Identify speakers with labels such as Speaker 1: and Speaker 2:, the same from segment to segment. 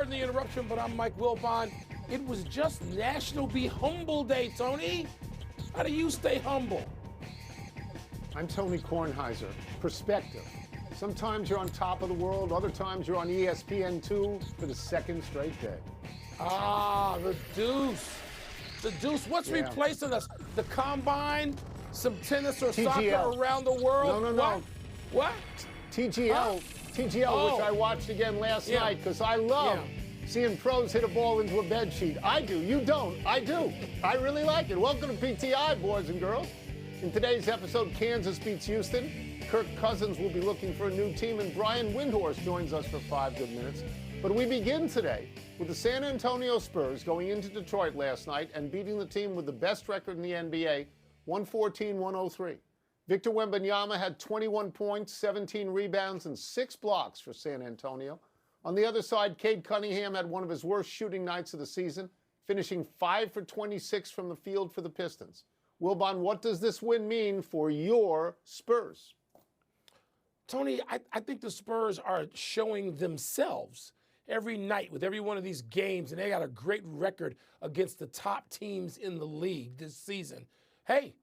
Speaker 1: on the Interruption, but I'm Mike Wilbon. It was just National Be Humble Day, Tony. How do you stay humble?
Speaker 2: I'm Tony Kornheiser. Perspective. Sometimes you're on top of the world, other times you're on ESPN2 for the second straight day.
Speaker 1: Ah, the deuce. The deuce. What's replacing us? The combine? Some tennis or
Speaker 2: TGL.
Speaker 1: soccer around the world?
Speaker 2: No.
Speaker 1: What?
Speaker 2: TGL, which I watched again last night because I love seeing pros hit a ball into a bed sheet. I do. You don't. I do. I really like it. Welcome to PTI, boys and girls. In today's episode, Kansas beats Houston. Kirk Cousins will be looking for a new team, and Brian Windhorst joins us for 5 good minutes. But we begin today with the San Antonio Spurs going into Detroit last night and beating the team with the best record in the NBA, 114-103. Victor Wembanyama had 21 points, 17 rebounds, and 6 blocks for San Antonio. On the other side, Cade Cunningham had one of his worst shooting nights of the season, finishing 5 for 26 from the field for the Pistons. Wilbon, what does this win mean for your Spurs?
Speaker 1: Tony, I think the Spurs are showing themselves every night with every one of these games, and they got a great record against the top teams in the league this season. Hey,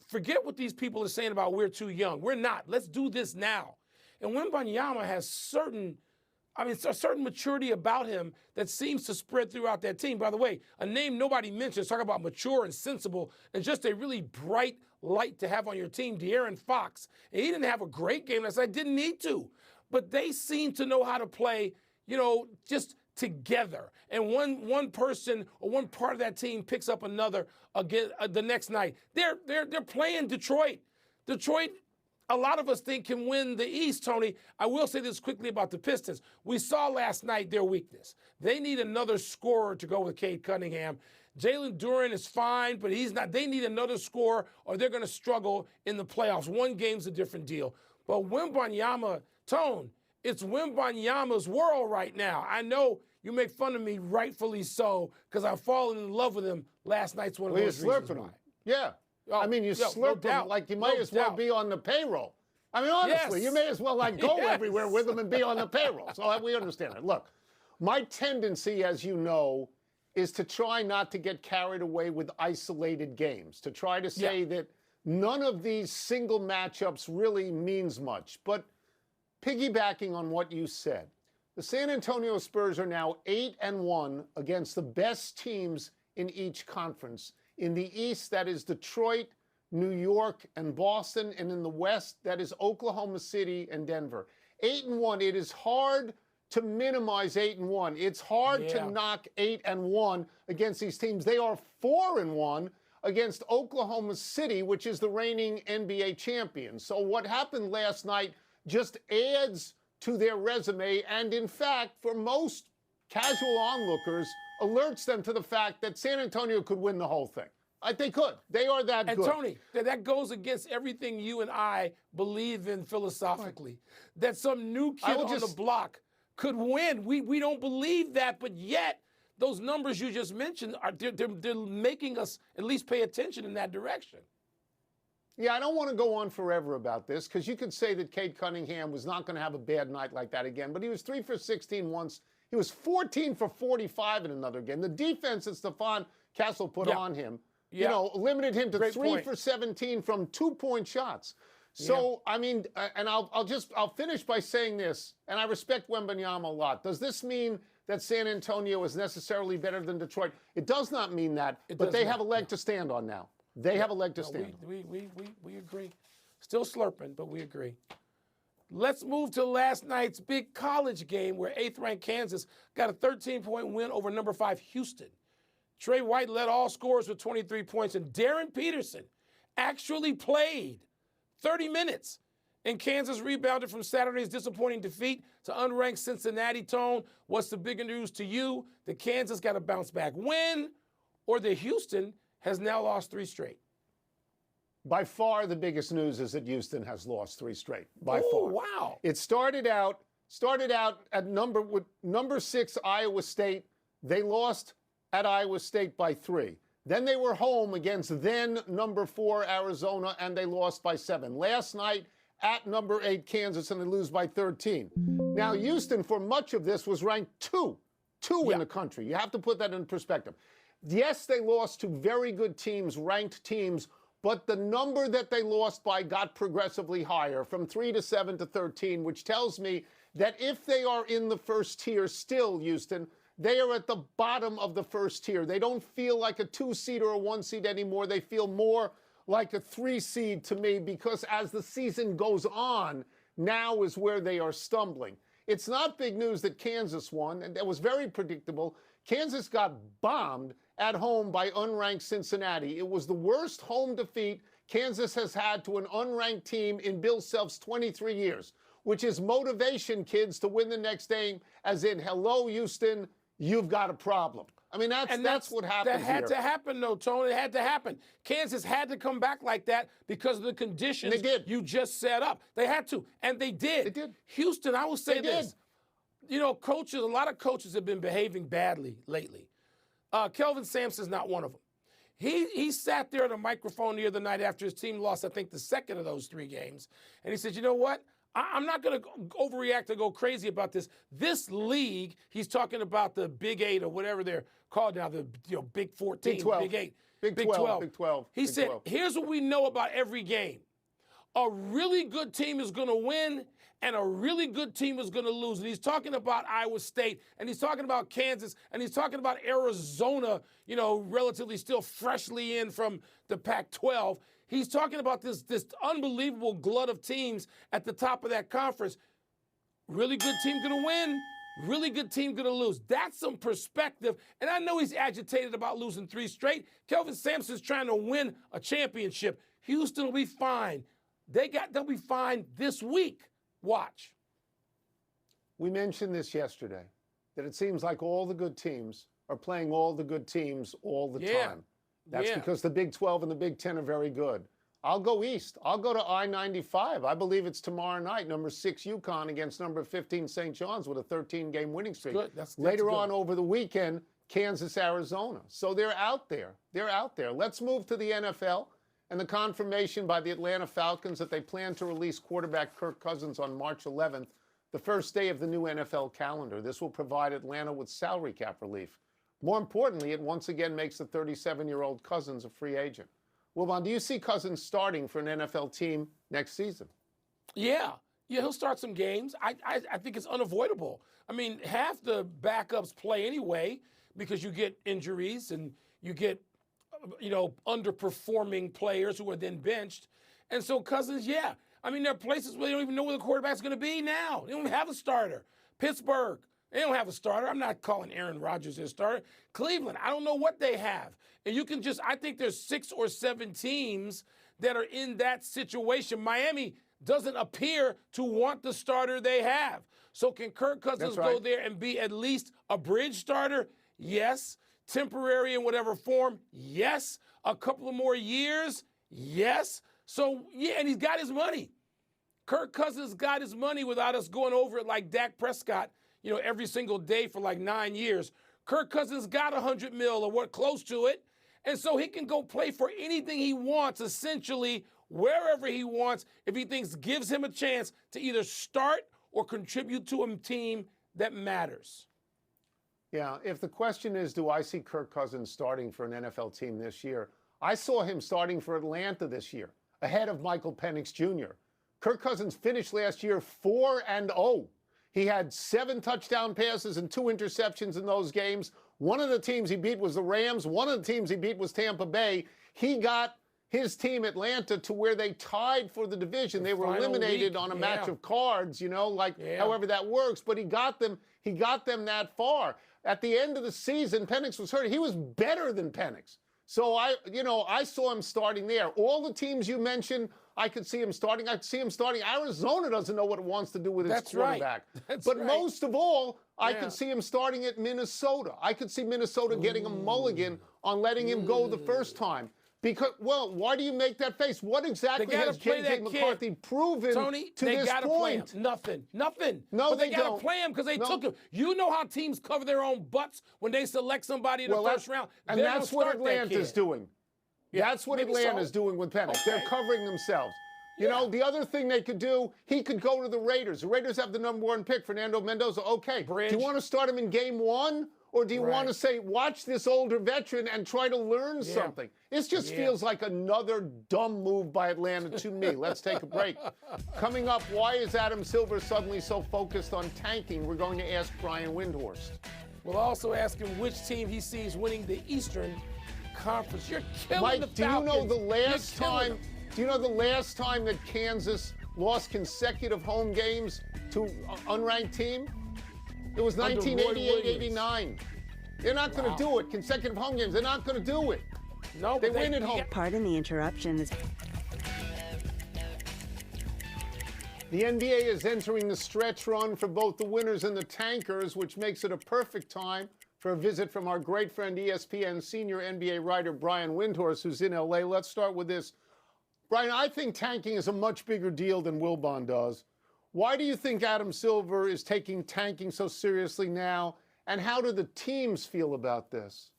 Speaker 1: forget what these people are saying about we're too young. We're not. Let's do this now. And Wembanyama has a certain maturity about him that seems to spread throughout that team. By the way, a name nobody mentions, talk about mature and sensible and just a really bright light to have on your team, De'Aaron Fox. And he didn't have a great game last night, didn't need to. But they seem to know how to play, just together. And one person or one part of that team picks up another again the next night. They're playing Detroit. Detroit, a lot of us think can win the East, Tony. I will say this quickly about the Pistons. We saw last night their weakness. They need another scorer to go with Cade Cunningham. Jalen Duren is fine, but he's not. They need another scorer or they're going to struggle in the playoffs. One game's a different deal. But Wembanyama, Tone, it's Wembanyama's world right now. I know you make fun of me, rightfully so, because I've fallen in love with him. Last night's one of those reasons why.
Speaker 2: Yeah.
Speaker 1: Oh,
Speaker 2: you slurp him like you might as well be on the payroll. I mean, honestly, you may as well go everywhere with him and be on the payroll. So we understand it. Look, my tendency, as you know, is to try not to get carried away with isolated games, to try to say that none of these single matchups really means much. But piggybacking on what you said, the San Antonio Spurs are now 8-1 against the best teams in each conference. In the East, that is Detroit, New York, and Boston. And in the West, that is Oklahoma City and Denver. 8-1, it is hard to minimize 8-1. It's hard to knock 8-1 against these teams. They are 4-1 against Oklahoma City, which is the reigning NBA champion. So what happened last night just adds to their resume, and in fact, for most casual onlookers, alerts them to the fact that San Antonio could win the whole thing. They could. They are that good.
Speaker 1: And Tony, that goes against everything you and I believe in philosophically. Right. That some new kid on the block could win. We don't believe that, but yet those numbers you just mentioned they're making us at least pay attention in that direction.
Speaker 2: Yeah, I don't want to go on forever about this because you could say that Cade Cunningham was not going to have a bad night like that again, but he was 3 for 16 once. He was 14 for 45 in another game. The defense that Stephon Castle put on him, limited him to 3 for 17 from 2-point shots. So, and I'll finish by saying this, and I respect Wembanyama a lot. Does this mean that San Antonio is necessarily better than Detroit? It does not mean that, but they have a leg to stand on now. They have a leg to stand on.
Speaker 1: We agree. Still slurping, but we agree. Let's move to last night's big college game where 8th-ranked Kansas got a 13-point win over number 5 Houston. Trey White led all scorers with 23 points, and Darren Peterson actually played 30 minutes. And Kansas rebounded from Saturday's disappointing defeat to unranked Cincinnati. Tone, what's the bigger news to you? The Kansas got a bounce-back win, or the Houston has now lost 3 straight?
Speaker 2: By far, the biggest news is that Houston has lost 3 straight. By far.
Speaker 1: Wow!
Speaker 2: It started out at number 6 Iowa State. They lost at Iowa State by 3. Then they were home against then number 4 Arizona, and they lost by 7. Last night at number 8 Kansas, and they lose by 13. Now Houston, for much of this, was ranked 2 2 in the country. You have to put that in perspective. Yes, they lost to very good teams, ranked teams, but the number that they lost by got progressively higher, from 3 to 7 to 13, which tells me that if they are in the first tier still, Houston, they are at the bottom of the first tier. They don't feel like a 2 seed or a 1 seed anymore. They feel more like a 3 seed to me, because as the season goes on, now is where they are stumbling. It's not big news that Kansas won, and that was very predictable. Kansas got bombed at home by unranked Cincinnati. It was the worst home defeat Kansas has had to an unranked team in Bill Self's 23 years, which is motivation, kids, to win the next game, as in, hello, Houston, you've got a problem. I mean, that's what happened.
Speaker 1: That had to happen, though, Tony. It had to happen. Kansas had to come back like that because of the conditions you just set up. They had to, and they did.
Speaker 2: They did.
Speaker 1: Houston, I will say this. You know, coaches, a lot of coaches have been behaving badly lately. Kelvin Sampson's not one of them. He sat there at a microphone the other night after his team lost, I think, the second of those 3 games, and he said, you know what? I'm not going to overreact or go crazy about this. This league, he's talking about the Big 8 or whatever they're called now, the Big 14,
Speaker 2: Big 12.
Speaker 1: Big 8,
Speaker 2: Big 12. Big 12.
Speaker 1: He said, here's what we know about every game. A really good team is going to win, and a really good team is going to lose. And he's talking about Iowa State, and he's talking about Kansas, and he's talking about Arizona, you know, relatively still freshly in from the Pac-12. He's talking about this unbelievable glut of teams at the top of that conference. Really good team going to win, really good team going to lose. That's some perspective. And I know he's agitated about losing 3 straight. Kelvin Sampson's trying to win a championship. Houston will be fine. They'll be fine this week. Watch.
Speaker 2: We mentioned this yesterday, that it seems like all the good teams are playing all the good teams all the time. That's because the Big 12 and the Big 10 are very good. I'll go east. I'll go to I-95. I believe it's tomorrow night, number 6 UConn against number 15 St. John's with a 13-game winning streak. Later on over the weekend, Kansas, Arizona. So they're out there. They're out there. Let's move to the NFL and the confirmation by the Atlanta Falcons that they plan to release quarterback Kirk Cousins on March 11th, the first day of the new NFL calendar. This will provide Atlanta with salary cap relief. More importantly, it once again makes the 37-year-old Cousins a free agent. Wilbon, do you see Cousins starting for an NFL team next season?
Speaker 1: Yeah, he'll start some games. I think it's unavoidable. I mean, half the backups play anyway because you get injuries and you get, underperforming players who are then benched. And so Cousins, I mean, there are places where they don't even know where the quarterback's going to be now. They don't even have a starter. Pittsburgh, they don't have a starter. I'm not calling Aaron Rodgers their starter. Cleveland, I don't know what they have. And you can I think there's 6 or 7 teams that are in that situation. Miami doesn't appear to want the starter they have. So can Kirk Cousins go there and be at least a bridge starter? Yes. Temporary in whatever form? Yes. A couple of more years? Yes. So, and he's got his money. Kirk Cousins got his money without us going over it like Dak Prescott, every single day for like 9 years. Kirk Cousins got $100 million or what, close to it. And so he can go play for anything he wants, essentially, wherever he wants, if he thinks gives him a chance to either start or contribute to a team that matters.
Speaker 2: Yeah, if the question is, do I see Kirk Cousins starting for an NFL team this year? I saw him starting for Atlanta this year, ahead of Michael Penix Jr. Kirk Cousins finished last year 4-0. He had 7 touchdown passes and 2 interceptions in those games. One of the teams he beat was the Rams. One of the teams he beat was Tampa Bay. He got his team, Atlanta, to where they tied for the division. They were eliminated on a match of cards, however that works. But he got them that far. At the end of the season, Penix was hurt. He was better than Penix. So I saw him starting there. All the teams you mentioned, I could see him starting. I could see him starting. Arizona doesn't know what it wants to do with its quarterback. But most of all, I could see him starting at Minnesota. I could see Minnesota getting a mulligan on letting him go the first time. Because, why do you make that face? What exactly has J.J. McCarthy proven to this point?
Speaker 1: Nothing.
Speaker 2: No,
Speaker 1: but they got to play him because they took him. You know how teams cover their own butts when they select somebody in the first round?
Speaker 2: And that's what Atlanta's doing. That's what Atlanta's doing with Penix. Okay. They're covering themselves. The other thing they could do, he could go to the Raiders. The Raiders have the #1 pick, Fernando Mendoza. Okay.
Speaker 1: Bridge.
Speaker 2: Do you want to start him in game 1? Or do you want to say, watch this older veteran and try to learn something? This just feels like another dumb move by Atlanta to me. Let's take a break. Coming up, why is Adam Silver suddenly so focused on tanking? We're going to ask Brian Windhorst.
Speaker 1: We'll also ask him which team he sees winning the Eastern Conference. You're killing
Speaker 2: Mike,
Speaker 1: the Falcons.
Speaker 2: Do you know the last time? Do you know the last time that Kansas lost consecutive home games to an unranked team? It was 1988-89. They're not going to do it. Consecutive home games. They're not going to do it.
Speaker 1: No,
Speaker 2: they win at home.
Speaker 3: Pardon the interruption.
Speaker 2: The NBA is entering the stretch run for both the winners and the tankers, which makes it a perfect time for a visit from our great friend ESPN senior NBA writer Brian Windhorst, who's in LA. Let's start with this. Brian, I think tanking is a much bigger deal than Wilbon does. Why do you think Adam Silver is taking tanking so seriously now, and how do the teams feel about this?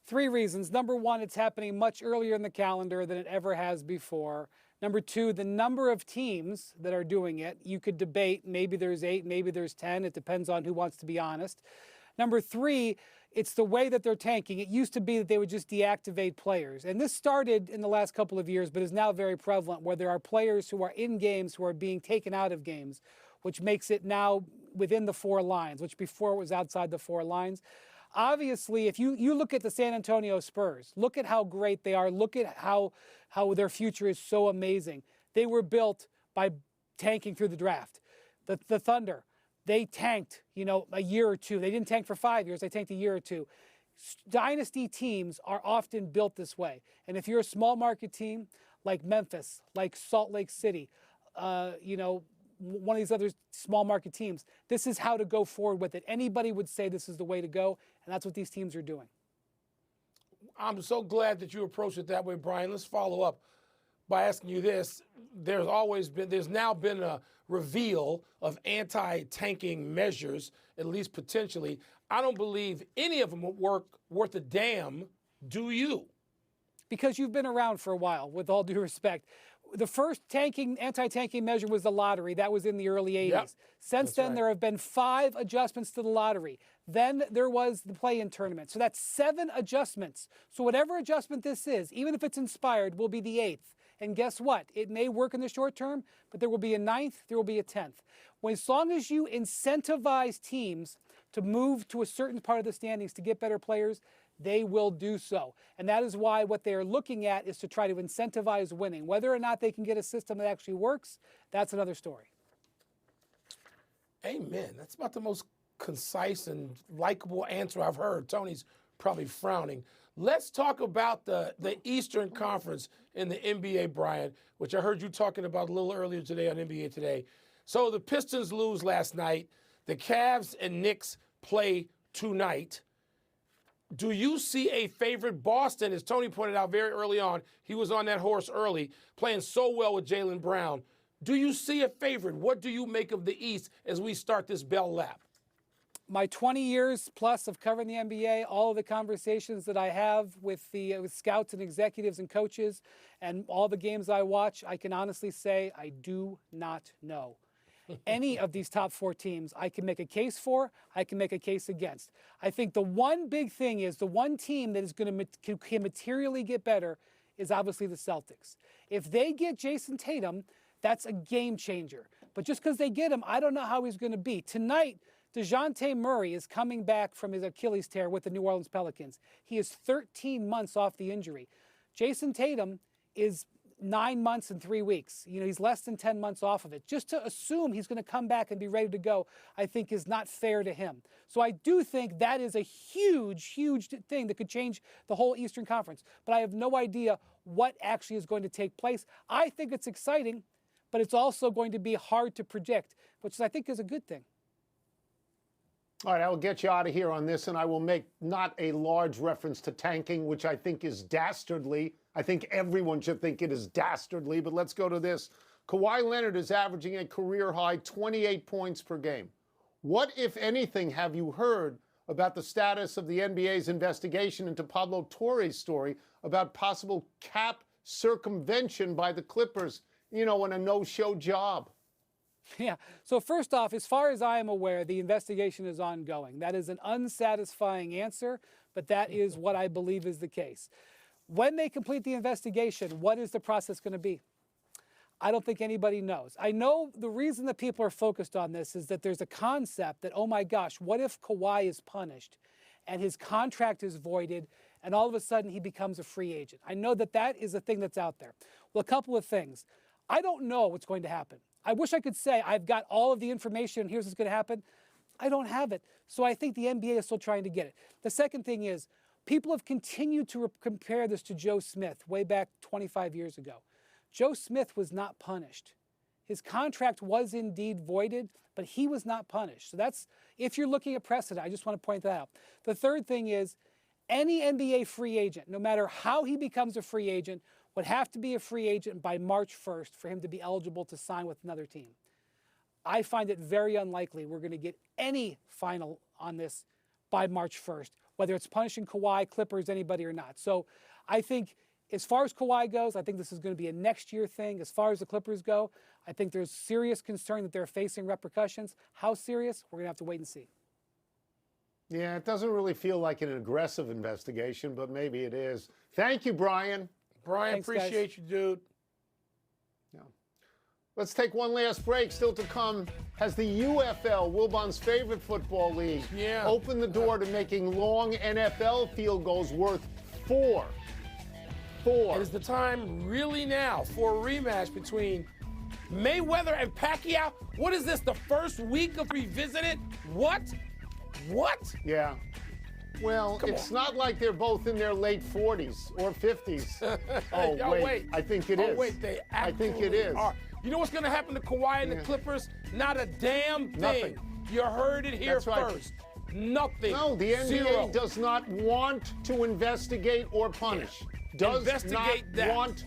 Speaker 4: 3 reasons. Number 1, it's happening much earlier in the calendar than it ever has before. Number 2, the number of teams that are doing it. You could debate, maybe there's 8, maybe there's 10. It depends on who wants to be honest. Number 3, it's the way that they're tanking. It used to be that they would just deactivate players. And this started in the last couple of years, but is now very prevalent, where there are players who are in games who are being taken out of games, which makes it now within the 4 lines, which before it was outside the 4 lines. Obviously, if you look at the San Antonio Spurs, look at how great they are, look at how their future is so amazing. They were built by tanking through the draft. The Thunder, they tanked, a year or 2. They didn't tank for 5 years. They tanked a year or 2. Dynasty teams are often built this way. And if you're a small market team like Memphis, like Salt Lake City, one of these other small market teams, this is how to go forward with it. Anybody would say this is the way to go, and that's what these teams are doing.
Speaker 1: I'm so glad that you approached it that way, Brian. Let's follow up by asking you this. There's now been a reveal of anti-tanking measures, at least potentially. I don't believe any of them would work worth a damn, do you?
Speaker 4: Because you've been around for a while, with all due respect. The first anti-tanking measure was the lottery. That was in the early 80s.
Speaker 1: Yep.
Speaker 4: Since then, there have been 5 adjustments to the lottery. Then there was the play-in tournament. So that's 7 adjustments. So whatever adjustment this is, even if it's inspired, will be the 8th. And guess what? It may work in the short term, but there will be a 9th, there will be a 10th. As long as you incentivize teams to move to a certain part of the standings to get better players, they will do so. And that is why what they are looking at is to try to incentivize winning. Whether or not they can get a system that actually works, that's another story.
Speaker 1: Amen. That's about the most concise and likable answer I've heard. Tony's probably frowning. Let's talk about the Eastern Conference in the NBA, Brian, which I heard you talking about a little earlier today on NBA Today. So the Pistons lose last night. The Cavs and Knicks play tonight. Do you see a favorite? Boston, as Tony pointed out very early on, he was on that horse early, playing so well with Jaylen Brown. Do you see a favorite? What do you make of the East as we start this bell lap?
Speaker 4: My 20 years plus of covering the NBA, all of the conversations that I have with scouts and executives and coaches, and all the games I watch, I can honestly say I do not know. Any of these top 4 teams, I can make a case for, I can make a case against. I think the one big thing is the one team that is going to can materially get better is obviously the Celtics. If they get Jason Tatum, that's a game changer. But just because they get him, I don't know how he's going to be. Tonight, DeJounte Murray is coming back from his Achilles tear with the New Orleans Pelicans. He is 13 months off the injury. Jason Tatum is 9 months and 3 weeks. He's less than 10 months off of it. Just to assume he's going to come back and be ready to go, I think is not fair to him. So I do think that is a huge, huge thing that could change the whole Eastern Conference. But I have no idea what actually is going to take place. I think it's exciting, but it's also going to be hard to predict, which I think is a good thing.
Speaker 2: All right, I will get you out of here on this, and I will make not a large reference to tanking, which I think is dastardly. I think everyone should think it is dastardly, but let's go to this. Kawhi Leonard is averaging a career-high 28 points per game. What, if anything, have you heard about the status of the NBA's investigation into Pablo Torre's story about possible cap circumvention by the Clippers, in a no-show job?
Speaker 4: Yeah. So first off, as far as I am aware, the investigation is ongoing. That is an unsatisfying answer, but that is what I believe is the case. When they complete the investigation, what is the process going to be? I don't think anybody knows. I know the reason that people are focused on this is that there's a concept that, oh my gosh, what if Kawhi is punished and his contract is voided and all of a sudden he becomes a free agent? I know that that is a thing that's out there. Well, a couple of things. I don't know what's going to happen. I wish I could say I've got all of the information and here's what's going to happen. I don't have it. So I think the NBA is still trying to get it. The second thing is people have continued to compare this to Joe Smith way back 25 years ago. Joe Smith was not punished. His contract was indeed voided, but he was not punished. So that's, if you're looking at precedent, I just want to point that out. The third thing is any NBA free agent, no matter how he becomes a free agent, would have to be a free agent by March 1st for him to be eligible to sign with another team. I find it very unlikely we're going to get any final on this by March 1st, whether it's punishing Kawhi, Clippers, anybody or not. So I think as far as Kawhi goes, I think this is going to be a next year thing. As far as the Clippers go, I think there's serious concern that they're facing repercussions. How serious? We're going to have to wait and see.
Speaker 2: Yeah, it doesn't really feel like an aggressive investigation, but maybe it is. Thank you, Brian.
Speaker 1: Brian,
Speaker 4: Thanks,
Speaker 1: appreciate you, dude.
Speaker 2: Yeah. Let's take one last break. Still to come, has the UFL, Wilbon's favorite football league, opened the door to making long NFL field goals worth four.
Speaker 1: It is the time really now for a rematch between Mayweather and Pacquiao. What is this, the first week of Revisited? What?
Speaker 2: Yeah. Well, it's not like they're both in their late 40s or 50s. Oh, wait. I think it is.
Speaker 1: Oh, wait, they absolutely are. You know what's going to happen to Kawhi and the Clippers? Not a damn thing.
Speaker 2: Nothing.
Speaker 1: You heard it here
Speaker 2: That's right.
Speaker 1: first. Nothing.
Speaker 2: No, the NBA
Speaker 1: Zero.
Speaker 2: does not want to investigate or punish. Does
Speaker 1: Investigate
Speaker 2: not
Speaker 1: that.
Speaker 2: want to.